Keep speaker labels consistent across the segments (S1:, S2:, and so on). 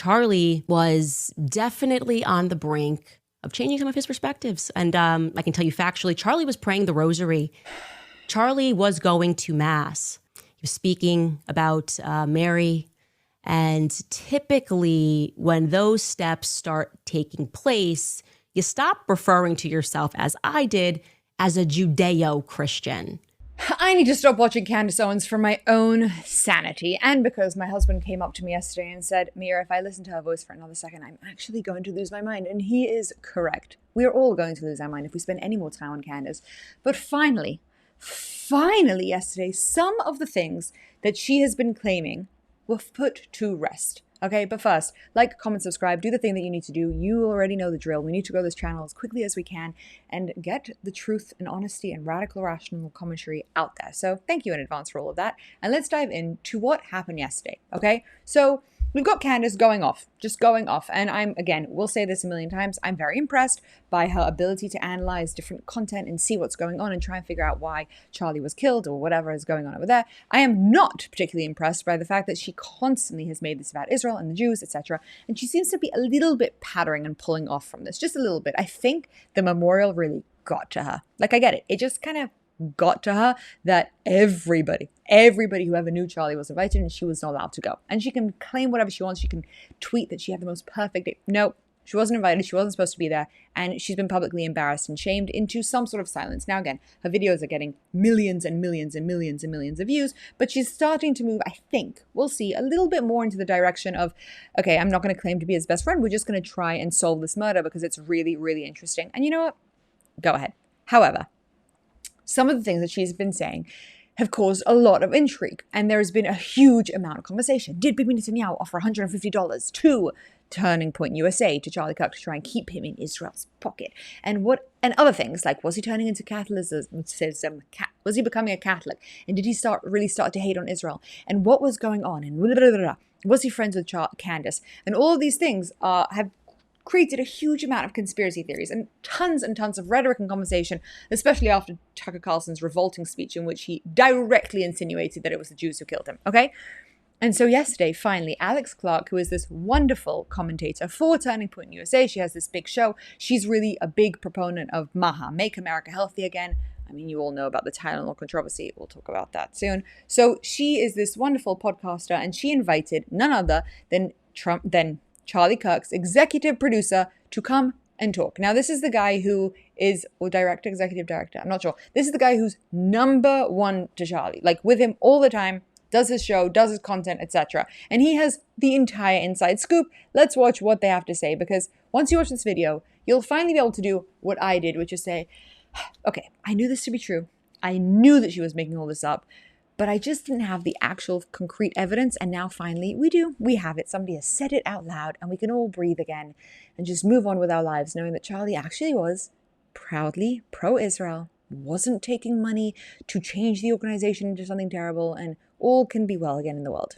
S1: Charlie was definitely on the brink of changing some of his perspectives. And I can tell you factually, Charlie was praying the rosary. Charlie was going to Mass. He was speaking about Mary. And typically, when those steps start taking place, you stop referring to yourself, as I did, as a Judeo-Christian.
S2: I need to stop watching Candace Owens for my own sanity, and because my husband came up to me yesterday and said, Mia, if I listen to her voice for another second, I'm actually going to lose my mind. And he is correct. We are all going to lose our mind if we spend any more time on Candace. But finally yesterday, some of the things that she has been claiming were put to rest. Okay, but first, like, comment, subscribe, do the thing that you need to do. You already know the drill. We need to grow this channel as quickly as we can and get the truth and honesty and radical rational commentary out there. So thank you in advance for all of that. And let's dive into what happened yesterday, okay? So we've got Candace going off, just going off. And we'll say this a million times, I'm very impressed by her ability to analyze different content and see what's going on and try and figure out why Charlie was killed or whatever is going on over there. I am not particularly impressed by the fact that she constantly has made this about Israel and the Jews, etc. And she seems to be a little bit pattering and pulling off from this, just a little bit. I think the memorial really got to her. Like, I get it. It just kind of got to her that everybody who ever knew Charlie was invited and she was not allowed to go. And she can claim whatever she wants. She can tweet that she had the most perfect day. No, she wasn't invited. She wasn't supposed to be there. And she's been publicly embarrassed and shamed into some sort of silence. Now, again, her videos are getting millions and millions and millions and millions of views, but she's starting to move, I think, we'll see, a little bit more into the direction of, okay, I'm not going to claim to be his best friend. We're just going to try and solve this murder because it's really, really interesting. And you know what? Go ahead. However, some of the things that she's been saying have caused a lot of intrigue, and there has been a huge amount of conversation. Did Bibi Netanyahu offer $150 to Turning Point USA, to Charlie Kirk, to try and keep him in Israel's pocket? And other things, like, was he turning into Catholicism? Was he becoming a Catholic? And did he really start to hate on Israel? And what was going on? And blah, blah, blah, blah. Was he friends with Candace? And all of these things have created a huge amount of conspiracy theories and tons of rhetoric and conversation, especially after Tucker Carlson's revolting speech in which he directly insinuated that it was the Jews who killed him, okay? And so yesterday, finally, Alex Clark, who is this wonderful commentator for Turning Point USA, she has this big show. She's really a big proponent of MAHA, Make America Healthy Again. I mean, you all know about the Tylenol controversy. We'll talk about that soon. So she is this wonderful podcaster, and she invited none other than Charlie Kirk's executive producer to come and talk. Now, this is the guy who is, or executive director, I'm not sure. This is the guy who's number one to Charlie, like with him all the time, does his show, does his content, etc. And he has the entire inside scoop. Let's watch what they have to say, because once you watch this video, you'll finally be able to do what I did, which is say, okay, I knew this to be true. I knew that she was making all this up, but I just didn't have the actual concrete evidence. And now finally we do. We have it. Somebody has said it out loud, and we can all breathe again and just move on with our lives, knowing that Charlie actually was proudly pro-Israel, wasn't taking money to change the organization into something terrible, and all can be well again in the world.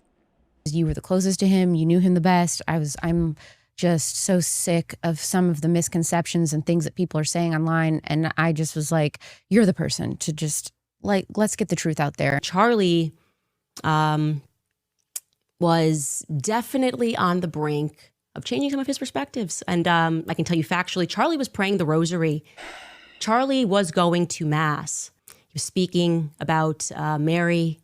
S3: You were the closest to him. You knew him the best. I'm just so sick of some of the misconceptions and things that people are saying online. And I just was like, you're the person to just, like, let's get the truth out there.
S1: Charlie was definitely on the brink of changing some of his perspectives. And I can tell you factually, Charlie was praying the rosary. Charlie was going to Mass. He was speaking about Mary.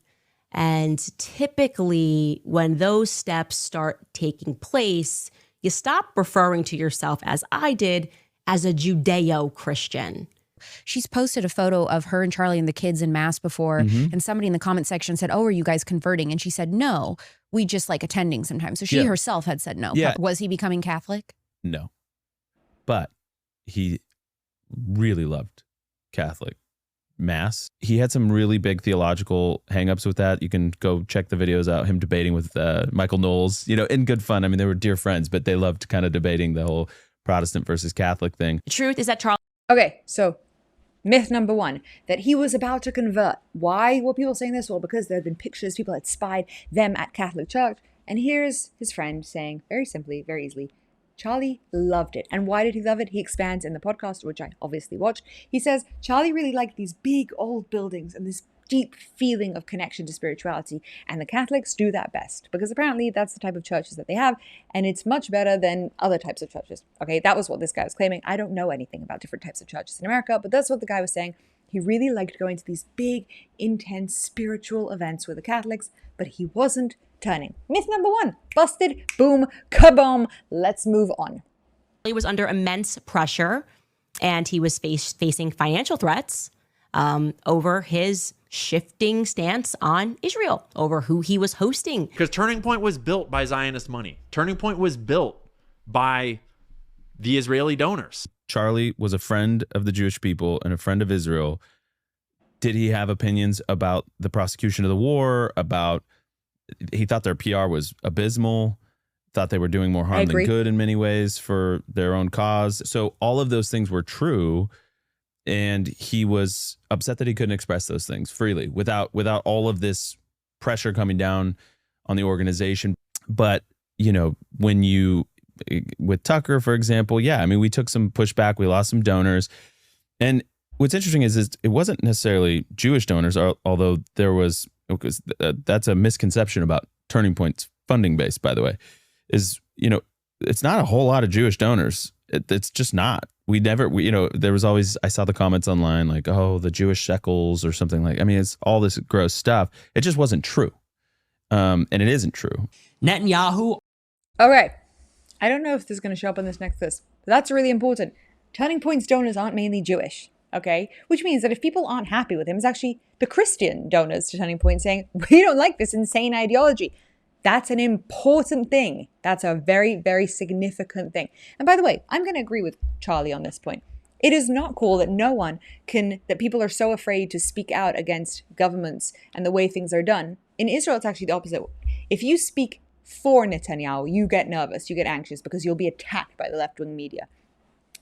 S1: And typically, when those steps start taking place, you stop referring to yourself, as I did, as a Judeo-Christian.
S3: She's posted a photo of her and Charlie and the kids in Mass before, and somebody in the comment section said, oh, are you guys converting? And she said, no, we just like attending sometimes. So she herself had said no.
S4: Yeah.
S3: Was he becoming Catholic?
S4: No. But he really loved Catholic Mass. He had some really big theological hangups with that. You can go check the videos out, him debating with Michael Knowles, you know, in good fun. I mean, they were dear friends, but they loved kind of debating the whole Protestant versus Catholic thing.
S1: The truth is that Charlie...
S2: Okay, so myth number one, that he was about to convert. Why were people saying this? Well, because there had been pictures, people had spied them at Catholic Church. And here's his friend saying very simply, very easily, Charlie loved it. And why did he love it? He expands in the podcast, which I obviously watched. He says Charlie really liked these big old buildings and this deep feeling of connection to spirituality. And the Catholics do that best because apparently that's the type of churches that they have. And it's much better than other types of churches. Okay, that was what this guy was claiming. I don't know anything about different types of churches in America, but that's what the guy was saying. He really liked going to these big, intense spiritual events with the Catholics, but he wasn't turning. Myth number 1, busted, boom, kaboom, let's move on.
S1: He was under immense pressure and he was facing financial threats over his shifting stance on Israel, over who he was hosting.
S5: Because Turning Point was built by Zionist money. Turning Point was built by the Israeli donors.
S4: Charlie was a friend of the Jewish people and a friend of Israel. Did he have opinions about the prosecution of the war, he thought their PR was abysmal, thought they were doing more harm than good in many ways for their own cause. So all of those things were true. And he was upset that he couldn't express those things freely without all of this pressure coming down on the organization. But, with Tucker, for example, yeah, I mean, we took some pushback. We lost some donors. And what's interesting is it wasn't necessarily Jewish donors, although there was, because that's a misconception about Turning Point's funding base, by the way, is, it's not a whole lot of Jewish donors. It's just not. There was always, I saw the comments online like, oh, the Jewish shekels or something it's all this gross stuff. It just wasn't true. And it isn't true.
S6: Netanyahu.
S2: All right. I don't know if this is going to show up on this next list, but that's really important. Turning Point's donors aren't mainly Jewish, okay? Which means that if people aren't happy with him, it's actually the Christian donors to Turning Point saying, we don't like this insane ideology. That's an important thing. That's a very, very significant thing. And by the way, I'm going to agree with Charlie on this point. It is not cool that that people are so afraid to speak out against governments and the way things are done. In Israel, it's actually the opposite. If you speak for Netanyahu, you get nervous, you get anxious because you'll be attacked by the left-wing media.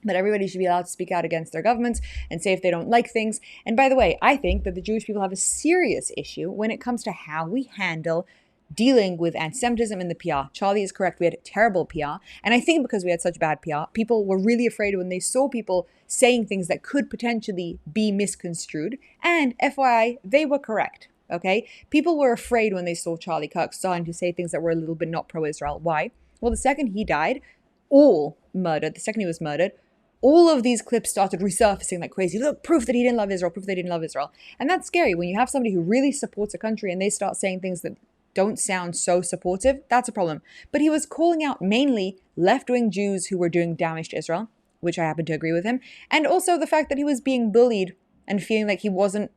S2: But everybody should be allowed to speak out against their governments and say if they don't like things. And by the way, I think that the Jewish people have a serious issue when it comes to how we handle dealing with anti-Semitism in the PR. Charlie is correct. We had terrible PR. And I think because we had such bad PR, people were really afraid when they saw people saying things that could potentially be misconstrued. And FYI, they were correct. Okay? People were afraid when they saw Charlie Kirk starting to say things that were a little bit not pro-Israel. Why? Well, the second he died, the second he was murdered, all of these clips started resurfacing like crazy. Look, proof that he didn't love Israel, proof that he didn't love Israel. And that's scary. When you have somebody who really supports a country and they start saying things that don't sound so supportive, that's a problem. But he was calling out mainly left-wing Jews who were doing damage to Israel, which I happen to agree with him, and also the fact that he was being bullied and feeling like he wasn't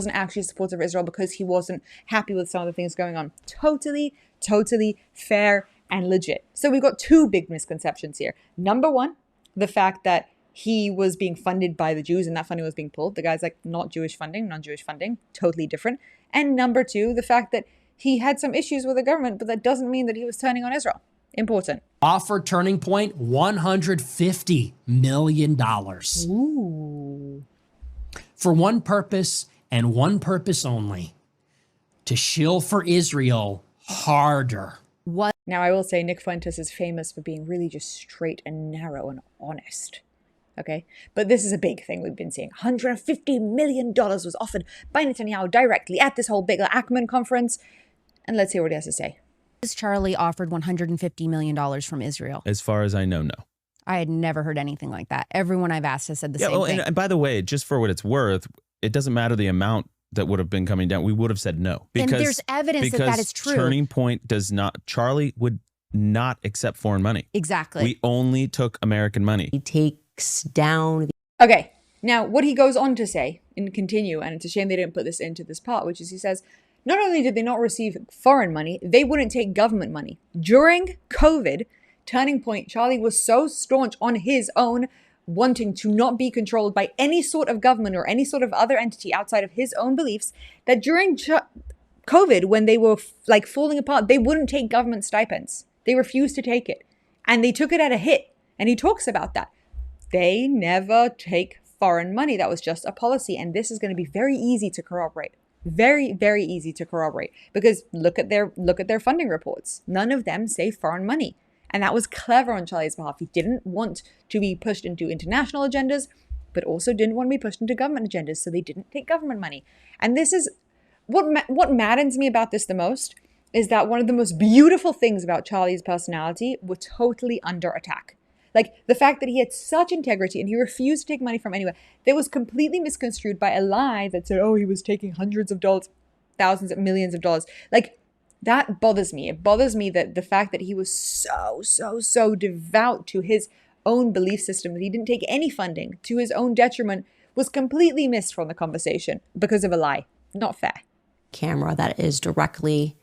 S2: actually supportive of Israel because he wasn't happy with some of the things going on. Totally fair and legit. So we've got 2 big misconceptions here. Number 1, the fact that he was being funded by the Jews and that funding was being pulled. The guy's like, not Jewish funding, non-Jewish funding, totally different. And number 2, the fact that he had some issues with the government, but that doesn't mean that he was turning on Israel. Important.
S6: Offered Turning Point $150 million.
S2: Ooh.
S6: For one purpose and one purpose only, to shill for Israel harder.
S2: Now, I will say Nick Fuentes is famous for being really just straight and narrow and honest. Okay? But this is a big thing we've been seeing. $150 million was offered by Netanyahu directly at this whole big Ackman conference. And let's hear what he has to say.
S3: Charlie offered $150 million from Israel.
S4: As far as I know, no.
S3: I had never heard anything like that. Everyone I've asked has said the same thing.
S4: And by the way, just for what it's worth, it doesn't matter the amount that would have been coming down. We would have said no.
S3: And there's evidence that is true.
S4: Turning Point does not, Charlie would not accept foreign money.
S3: Exactly.
S4: We only took American money.
S1: He takes down.
S2: Okay. Now, what he goes on to say and continue, and it's a shame they didn't put this into this part, which is he says, not only did they not receive foreign money, they wouldn't take government money. During COVID, Turning Point, Charlie was so staunch on his own wanting to not be controlled by any sort of government or any sort of other entity outside of his own beliefs that during COVID, when they were like falling apart, they wouldn't take government stipends. They refused to take it. And they took it at a hit. And he talks about that. They never take foreign money. That was just a policy. And this is going to be very easy to corroborate. Very, very easy to corroborate. Because look at their funding reports. None of them say foreign money. And that was clever on Charlie's behalf. He didn't want to be pushed into international agendas. but also didn't want to be pushed into government agendas, so they didn't take government money. And this is what maddens me about this the most, is that one of the most beautiful things about Charlie's personality were totally under attack. Like the fact that he had such integrity and he refused to take money from anywhere, that was completely misconstrued by a lie that said, oh, he was taking hundreds of dollars, thousands of millions of dollars. Like that bothers me. It bothers me that the fact that he was so devout to his own belief system, that he didn't take any funding to his own detriment, was completely missed from the conversation because of a lie. Not fair.
S1: Camera that is directly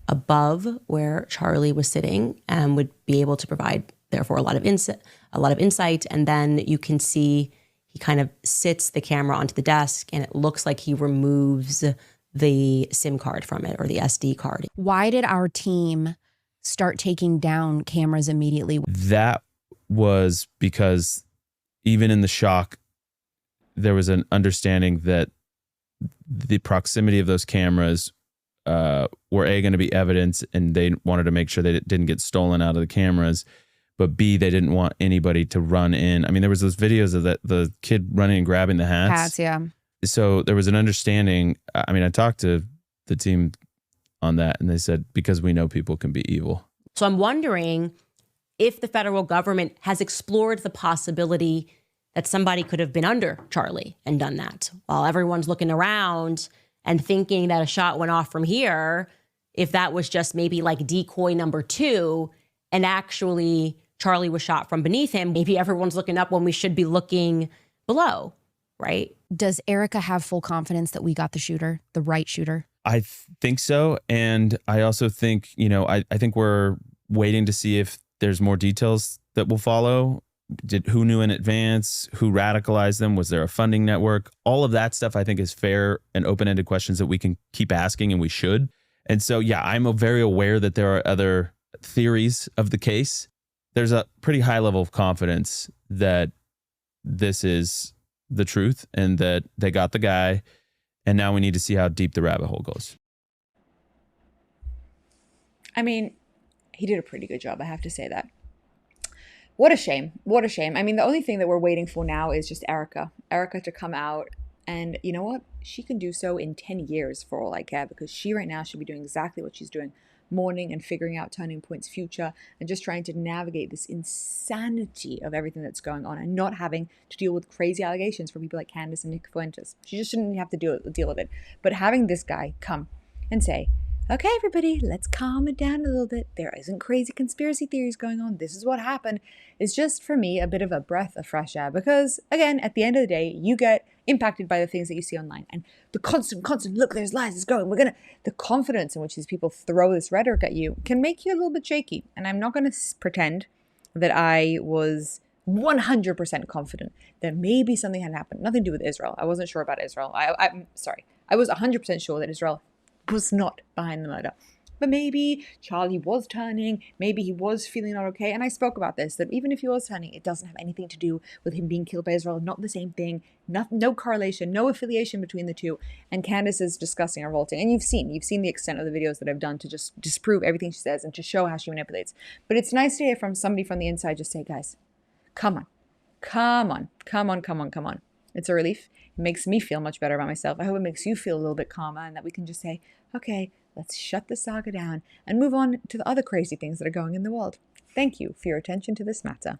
S1: above where Charlie was sitting and would be able to provide, therefore, a lot of insight. And then you can see he kind of sits the camera onto the desk, and it looks like he removes the SIM card from it, or the SD card.
S3: Why did our team start taking down cameras immediately?
S4: That was because even in the shock, there was an understanding that the proximity of those cameras were going to be evidence, and they wanted to make sure they didn't get stolen out of the cameras. But B, they didn't want anybody to run in. I mean, there was those videos of the kid running and grabbing the hats.
S3: Hats, yeah.
S4: So there was an understanding. I mean, I talked to the team on that, and they said, because we know people can be evil.
S1: So I'm wondering if the federal government has explored the possibility that somebody could have been under Charlie and done that, while everyone's looking around and thinking that a shot went off from here, if that was just maybe like decoy number 2, and actually Charlie was shot from beneath him. Maybe everyone's looking up when we should be looking below, right?
S3: Does Erica have full confidence that we got the shooter, the right shooter?
S4: I think so. And I also think, I think we're waiting to see if there's more details that will follow. Who knew in advance? Who radicalized them? Was there a funding network? All of that stuff, I think, is fair and open-ended questions that we can keep asking, and we should. And so, yeah, I'm very aware that there are other theories of the case. There's a pretty high level of confidence that this is the truth and that they got the guy. And now we need to see how deep the rabbit hole goes.
S2: I mean, he did a pretty good job, I have to say that. What a shame. What a shame. I mean, the only thing that we're waiting for now is just Erica to come out. And you know what? She can do so in 10 years for all I care, because she right now should be doing exactly what she's doing, mourning and figuring out Turning Point's future and just trying to navigate this insanity of everything that's going on and not having to deal with crazy allegations from people like Candace and Nick Fuentes. She just shouldn't have to deal with it. But having this guy come and say, okay, everybody, let's calm it down a little bit. There isn't crazy conspiracy theories going on. This is what happened. It's just, for me, a bit of a breath of fresh air. Because, again, at the end of the day, you get impacted by the things that you see online. And the constant, look, there's lies, it's going. The confidence in which these people throw this rhetoric at you can make you a little bit shaky. And I'm not going to pretend that I was 100% confident that maybe something had happened. Nothing to do with Israel. I wasn't sure about Israel. I'm sorry. I was 100% sure that Israel was not behind the murder. But maybe Charlie was turning, maybe he was feeling not okay. And I spoke about this, that even if he was turning, it doesn't have anything to do with him being killed by Israel. Not the same thing, no correlation, no affiliation between the two. And Candace is disgusting and revolting. And you've seen the extent of the videos that I've done to just disprove everything she says and to show how she manipulates. But it's nice to hear from somebody from the inside just say, guys, come on. It's a relief. It makes me feel much better about myself. I hope it makes you feel a little bit calmer, and that we can just say, okay, let's shut the saga down and move on to the other crazy things that are going in the world. Thank you for your attention to this matter.